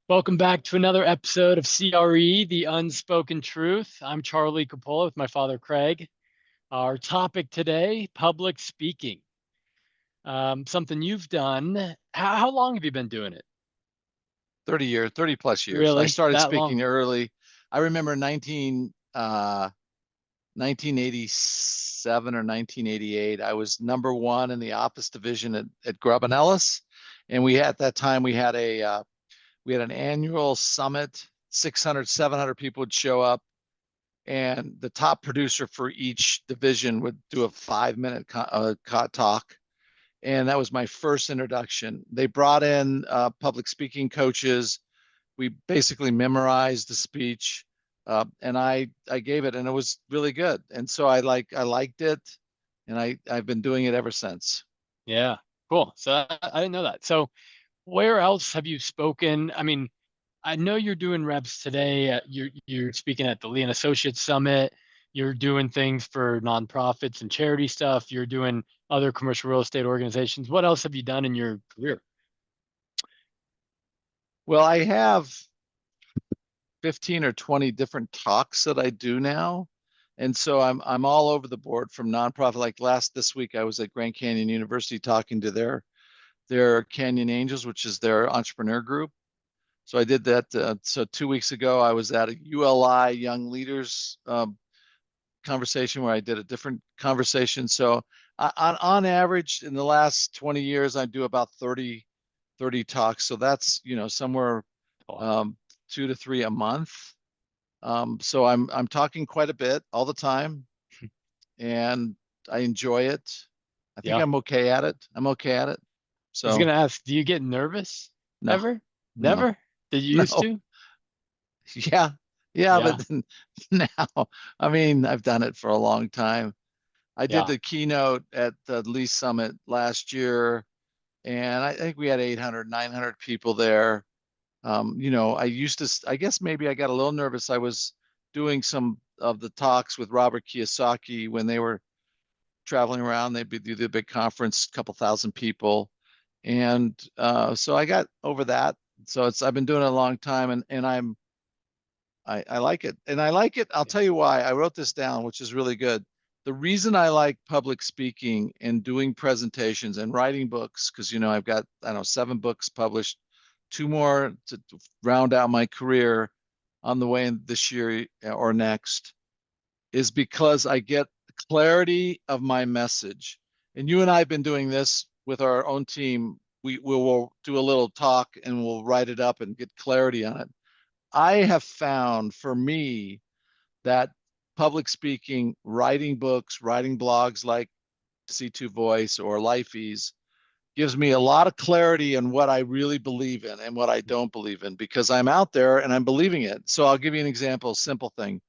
Welcome back to another episode of CRE, The Unspoken Truth. I'm Charlie Coppola with my father, Craig. Our topic today, public speaking. Something you've done. How long have you been doing it? 30 years, 30 plus years. I Really? started That long? speaking early. I remember 1987 or 1988. I was number one in the office division at Grubb and Ellis. And at that time, we had an annual summit. 600, 700 people would show up. And the top producer for each division would do a 5 minute talk. And that was my first introduction. They brought in public speaking coaches. We basically memorized the speech, and I gave it, and it was really good. And so I liked it, and I've been doing it ever since. Yeah, cool. So I didn't know that. So where else have you spoken? I mean, I know you're doing reps today. You're speaking at the Lee and Associates Summit. You're doing things for nonprofits and charity stuff. You're doing other commercial real estate organizations. What else have you done in your career? Well, I have 15 or 20 different talks that I do now. And so I'm all over the board from nonprofit. Like this week I was at Grand Canyon University talking to their Canyon Angels, which is their entrepreneur group. So I did that. So 2 weeks ago, I was at a ULI Young Leaders conversation where I did a different conversation. So on average, in the last 20 years, I do about 30 talks. So that's, somewhere Oh, um, 2 to 3 a month. So I'm talking quite a bit all the time, and I enjoy it. I think yeah. I'm okay at it. I'm okay at it. I was So gonna ask, do you get nervous no, ever? no, Never? Did you used no. to? Yeah, yeah, but Yeah, then now, I mean, I've done it for a long time. I did yeah. the keynote at the Lee Summit last year, and I think we had 800, 900 people there. I guess maybe I got a little nervous. I was doing some of the talks with Robert Kiyosaki when they were traveling around. They'd do the big conference, a couple thousand people. And so I got over that. So I've been doing it a long time, and I like it. And I like it. I'll Yeah. tell you why. I wrote this down, which is really good. The reason I like public speaking and doing presentations and writing books, because I've got, I don't know, 7 books published, two more to round out my career on the way in this year or next, is because I get clarity of my message. And you and I have been doing this with our own team. We will do a little talk and we'll write it up and get clarity on it. I have found for me that public speaking, writing books, writing blogs like C2 Voice or Lifeys gives me a lot of clarity on what I really believe in and what I don't believe in because I'm out there and I'm believing it. So I'll give you an example, a simple thing.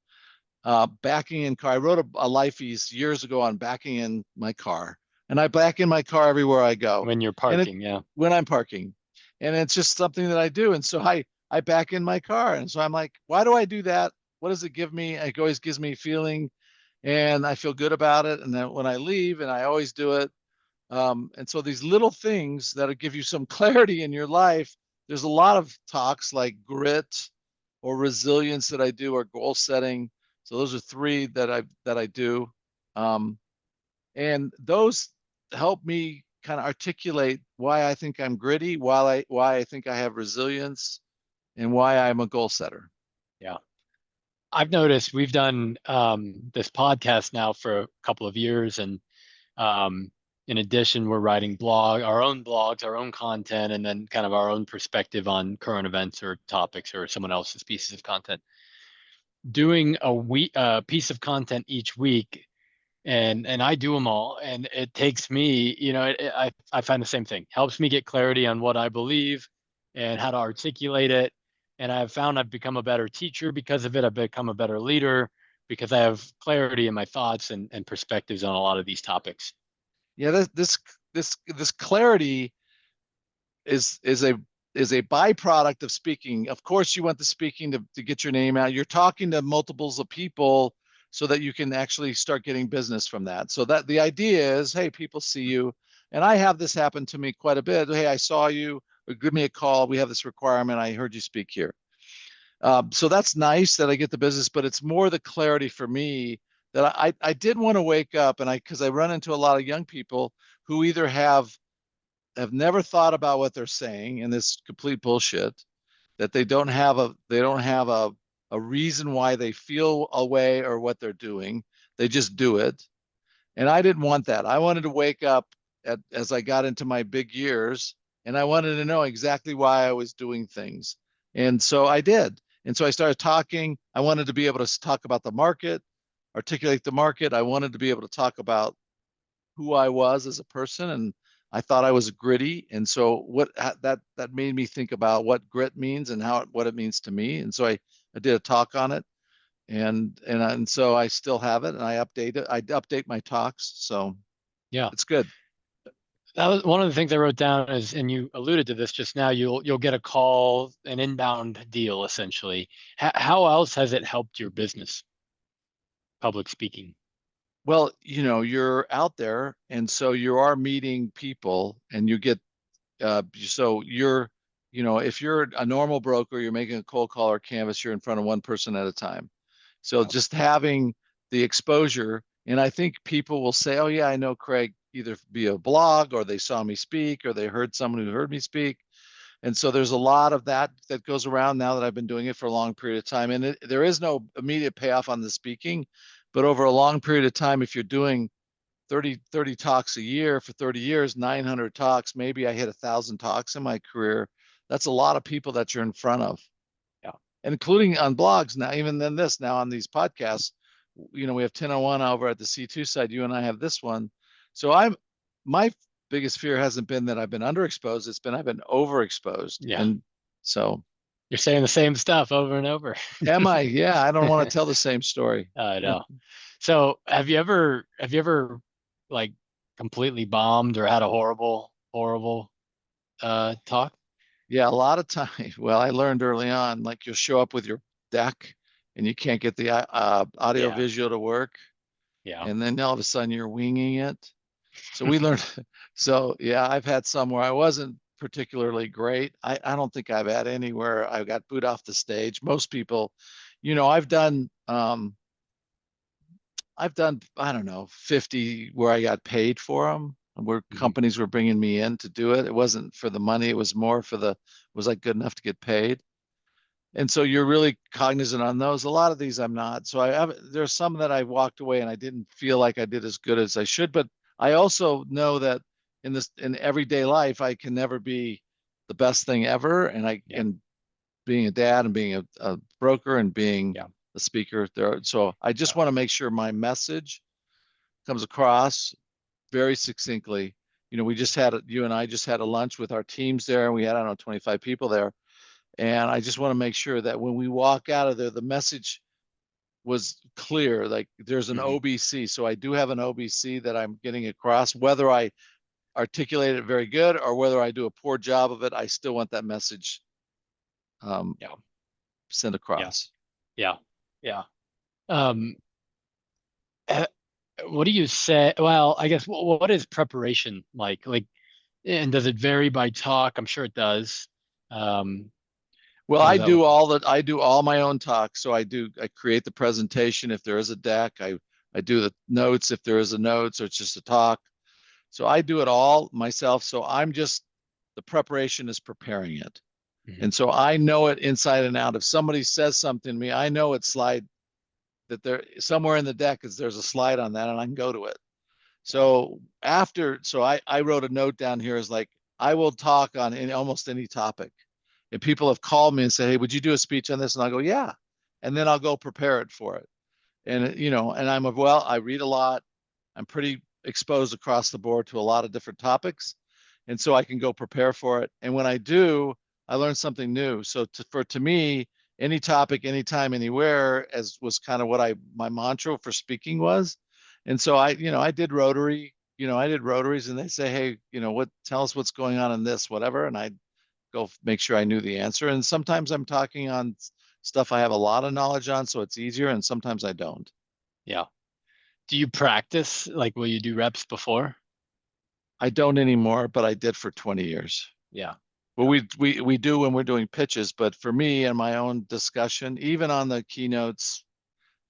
Backing in car. I wrote a Lifeys years ago on backing in my car, and I back in my car everywhere I go, When you're and it parking, yeah. when I'm parking, and it's just something that I do. And so I back in my car, and so I'm like, why do I do that? What does it give me? It always gives me a feeling, and I feel good about it. And then when I leave, and I always do it. And so these little things that'll give you some clarity in your life. There's a lot of talks like grit or resilience that I do, or goal setting. So those are three that I do, um, and those help me kind of articulate why I think I'm gritty, why I think I have resilience, and why I'm a goal setter. Yeah. I've noticed we've done this podcast now for a couple of years, and um, in addition, we're writing our own blogs, our own content, and then kind of our own perspective on current events or topics or someone else's pieces of content. Doing a piece of content each week, and I do them all, and it takes me, I find the same thing. Helps me get clarity on what I believe and how to articulate it. And I've found I've become a better teacher because of it. I've become a better leader because I have clarity in my thoughts and perspectives on a lot of these topics. Yeah, this clarity is is a is a byproduct of speaking. Of course, you want the speaking to get your name out. You're talking to multiples of people so that you can actually start getting business from that. So that the idea is, hey, people see you. And I have this happen to me quite a bit. Hey, I saw you. or give me a call. We have this requirement. I heard you speak here. So that's nice that I get the business, but it's more the clarity for me that I did want to wake up, and because I run into a lot of young people who either have never thought about what they're saying, and this complete bullshit, that they don't have a reason why they feel a way or what they're doing. They just do it. And I didn't want that. I wanted to wake up as I got into my big years, and I wanted to know exactly why I was doing things. And so I did. And so I started talking. I wanted to be able to talk about the market, articulate the market. I wanted to be able to talk about who I was as a person, and I thought I was gritty. And so that made me think about what grit means and what it means to me. And so I did a talk on it, and so I still have it, and I update it. I update my talks, so Yeah. it's good. That was one of the things I wrote down is, and you alluded to this just now, you'll get a call, an inbound deal essentially. How else has it helped your business, public speaking? Well, you're out there, and so you are meeting people, and you get so you're, if you're a normal broker, you're making a cold call or canvas, you're in front of one person at a time. So Yeah. just having the exposure, and I think people will say, "Oh yeah, I know Craig," either via blog or they saw me speak or they heard someone who heard me speak. And so there's a lot of that goes around now that I've been doing it for a long period of time. And there is no immediate payoff on the speaking, but over a long period of time, if you're doing 30 talks a year for 30 years, 900 talks, maybe I hit 1,000 talks in my career. That's a lot of people that you're in front of, Yeah. and including on blogs now, even then this now on these podcasts, we have 1001 over at the C2 side. You and I have this one. So my biggest fear hasn't been that I've been underexposed. It's been I've been overexposed. Yeah. And so You're saying the same stuff over and over. am I? Yeah, I don't want to tell the same story. I know. So have you ever like completely bombed or had a horrible talk? Yeah, a lot of time. Well, I learned early on, like you'll show up with your deck and you can't get the audio Yeah. visual to work. Yeah. And then all of a sudden you're winging it. So we learned. So yeah, I've had some where I wasn't particularly great. I don't think I've had anywhere I got booed off the stage. Most people, I've done, I don't know, 50 where I got paid for them, where Mhm. companies were bringing me in to do it. It wasn't for the money. It was more was I good enough to get paid? And so you're really cognizant on those. A lot of these I'm not. So there's some that I walked away and I didn't feel like I did as good as I should. But I also know that in everyday life, I can never be the best thing ever. Yeah. And being a dad and being a broker and being Yeah. a speaker there. So I just Yeah. want to make sure my message comes across very succinctly. You and I just had a lunch with our teams there, and we had, I don't know, 25 people there. And I just want to make sure that when we walk out of there, the message was clear. Like there's an Mhm. OBC. So I do have an OBC that I'm getting across. Whether I articulate it very good or whether I do a poor job of it, I still want that message um, Yeah. sent Yeah. across. Yeah. Yeah. Um, eh, what do you say? Well, I guess what is preparation like? Like, and does it vary by talk? I'm sure it does. Um, Well, how does that look? I do all my own talk. So I create the presentation if there is a deck. I do the notes if there is a notes or it's just a talk. So I do it all myself. So the preparation is preparing it. Mhm. And so I know it inside and out. If somebody says something to me, I know it's that there somewhere in the deck is there's a slide on that and I can go to it. Yeah. So I wrote a note down here is like, I will talk on almost any topic. And people have called me and say, "Hey, would you do a speech on this?" And I'll go, "Yeah." And then I'll go prepare it for it. And, and I read a lot. I'm pretty exposed across the board to a lot of different topics. And so I can go prepare for it. And when I do, I learn something new. So to me, any topic, anytime, anywhere, as was kind of what my mantra for speaking was. And so I did Rotary, I did Rotaries and they say, "Hey, tell us what's going on in this, whatever." And I go make sure I knew the answer. And sometimes I'm talking on stuff I have a lot of knowledge on, so it's easier. And sometimes I don't. Yeah. Do you practice? Like, will you do reps before? I don't anymore, but I did for 20 years. Yeah. Well, we do when we're doing pitches, but for me and my own discussion, even on the keynotes,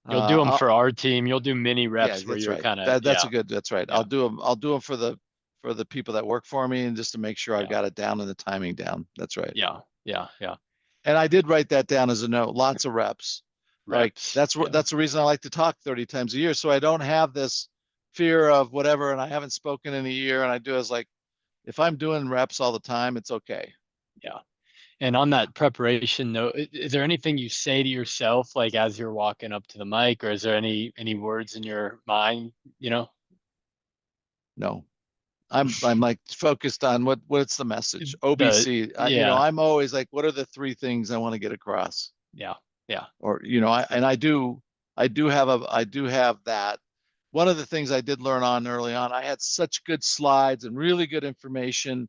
You'll do them I'll, for our team. You'll do mini yeah, reps where that's you're right. kind of, That's a yeah, good, that's right. yeah, I'll do them for the people that work for me and just to make sure I've yeah, got it down and the timing down. That's right. yeah, yeah, yeah. And I did write that down as a note, lots of reps. Like Reps. Yeah. that's the reason I like to talk 30 times a year. So I don't have this fear of whatever, and I haven't spoken in a year. And I do as like, if I'm doing reps all the time, it's okay. Yeah. And on that preparation note, is there anything you say to yourself like as you're walking up to the mic, or is there any words in your mind, you know? No, I'm like focused on what's the message? The OBC. yeah, I'm always like, what are the three things I want to get across? yeah, yeah, Or I do have that. One of the things I did learn on early on, I had such good slides and really good information,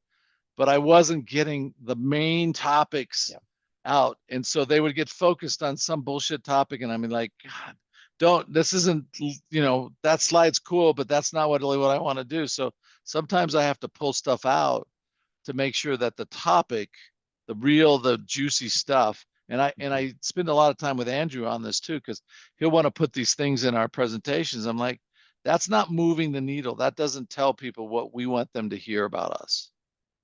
but I wasn't getting the main topics yeah, out. And so they would get focused on some bullshit topic. And I mean, like, God, don't, this isn't, that slide's cool, but that's not really what I want to do. So sometimes I have to pull stuff out to make sure that the topic, the juicy stuff, and mhm, I spend a lot of time with Andrew on this too, because he'll want to put these things in our presentations. I'm like, that's not moving the needle. That doesn't tell people what we want them to hear about us.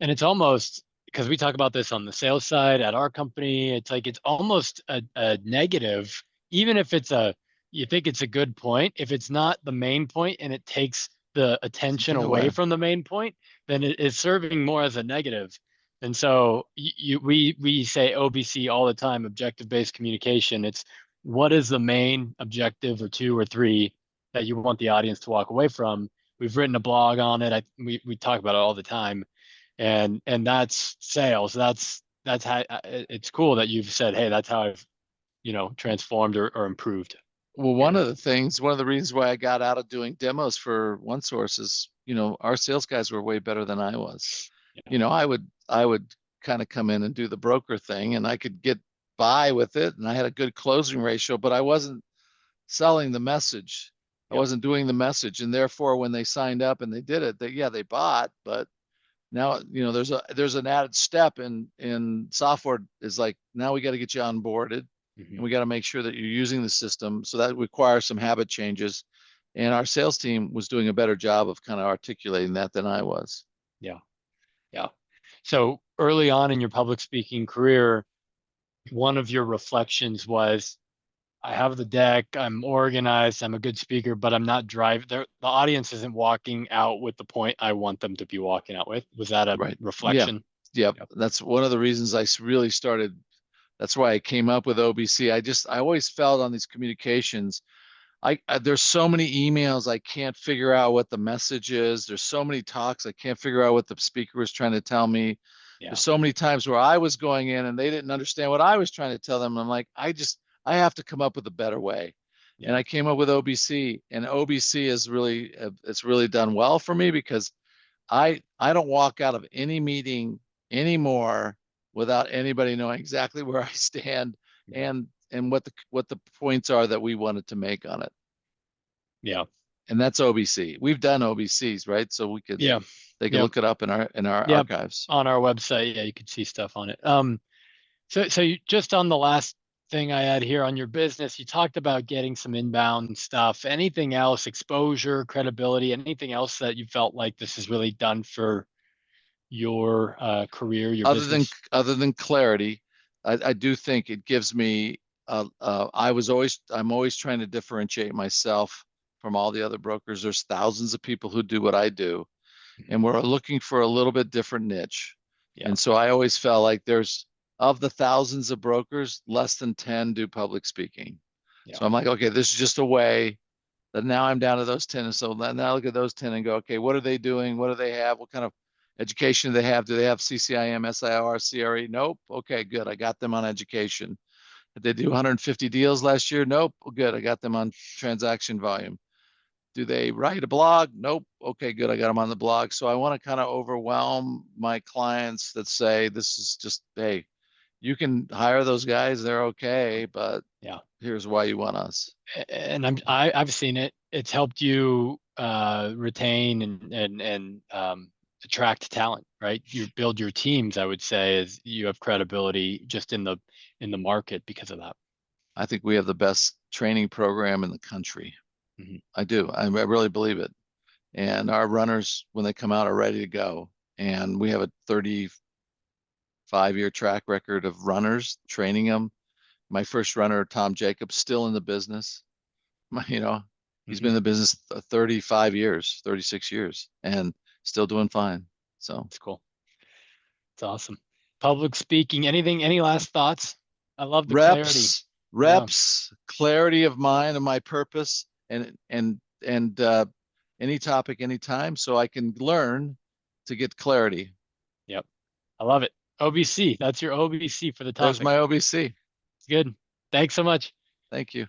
and it's almost because we talk about this on the sales side at our company. It's like it's almost a negative, even if it's a you think it's a good point. If it's not the main point and it takes the attention Something away. away from the main point, then it is serving more as a negative. And so we say OBC all the time, objective-based communication. It's what is the main objective or two or three that you want the audience to walk away from. We've written a blog on it. We talk about it all the time, and that's sales. That's how it's cool that you've said, hey, that's how I've transformed or improved Well, here. one of the reasons why I got out of doing demos for OneSource is, our sales guys were way better than I was. Yeah, I would kind of come in and do the broker thing and I could get by with it and I had a good closing ratio, but I wasn't selling the message. I yeah, wasn't doing the message. And therefore, when they signed up and they did it, they bought, but now, there's an added step in software is like, now we got to get you onboarded and hmm we got to make sure that you're using the system. So that requires some habit changes. And our sales team was doing a better job of kind of articulating that than I was. yeah, yeah. So early on in your public speaking career, one of your reflections was, I have the deck, I'm organized, I'm a good speaker, but I'm not driving. The audience isn't walking out with the point I want them to be walking out with. Was that a Right. Yeah. reflection? Yep. Yep. That's one of the reasons really started. That's why I came up with OBC. I always felt on these communications, there's so many emails I can't figure out what the message is. There's so many talks I can't figure out what the speaker was trying to tell me. There's Yeah. so many times where I was going in and they didn't understand what I was trying to tell them. I'm like, I have to come up with a better way. And Yeah. I came up with OBC, and OBC is really it's really done well for me because I don't walk out of any meeting anymore without anybody knowing exactly where I stand Yeah. and what the points are that we wanted to make on it. Yeah. And that's OBC. We've done OBCs, right? So Yeah. they could Yeah. look it up in our Yeah. archives. On our website, yeah, you can see stuff on it. So you, just on the last thing I had here on your business, you talked about getting some inbound stuff. Anything else, exposure, credibility, anything else that you felt like this has really done for your career, your business? Other than clarity, I do think it gives me. I'm always trying to differentiate myself from all the other brokers. There's thousands of people who do what I do, Mhm. and we're looking for a little bit different niche. Yeah. And so I always felt like there's of the thousands of brokers, less than 10 do public speaking. Yeah. So I'm like, okay, this is just a way that now I'm down to those 10. And so now I look at those 10 and go, okay, what are they doing? What do they have? What kind of education do they have? Do they have CCIM, SIR, CRE? Nope. Okay, good. I got them on education. Did they do 150 deals last year? Nope. Good. I got them on transaction volume. Do they write a blog? Nope. Okay, good. I got them on the blog. So I want to kind of overwhelm my clients that say this is just, hey, you can hire those guys. They're okay, but Yeah. here's why you want us. And I've seen it. It's helped you retain and attract talent, right? You build your teams, I would say, as you have credibility just in the market because of that. I think we have the best training program in the country. Mhm. I do. I really believe it. And our runners, when they come out, are ready to go. And we have a 35-year track record of runners training them. My first runner, Tom Jacobs, still in the business. You know, he's been Mhm. in the business 35 years, 36 years, and still doing fine. So It's cool. It's awesome. Public speaking, anything, any last thoughts? I love the clarity. reps, Yeah, clarity of mind and my purpose, and any topic, anytime, so I can learn to get clarity. yep. I love it. OBC, that's your OBC for the There's topic. my OBC. It's good. Thanks so much. Thank you.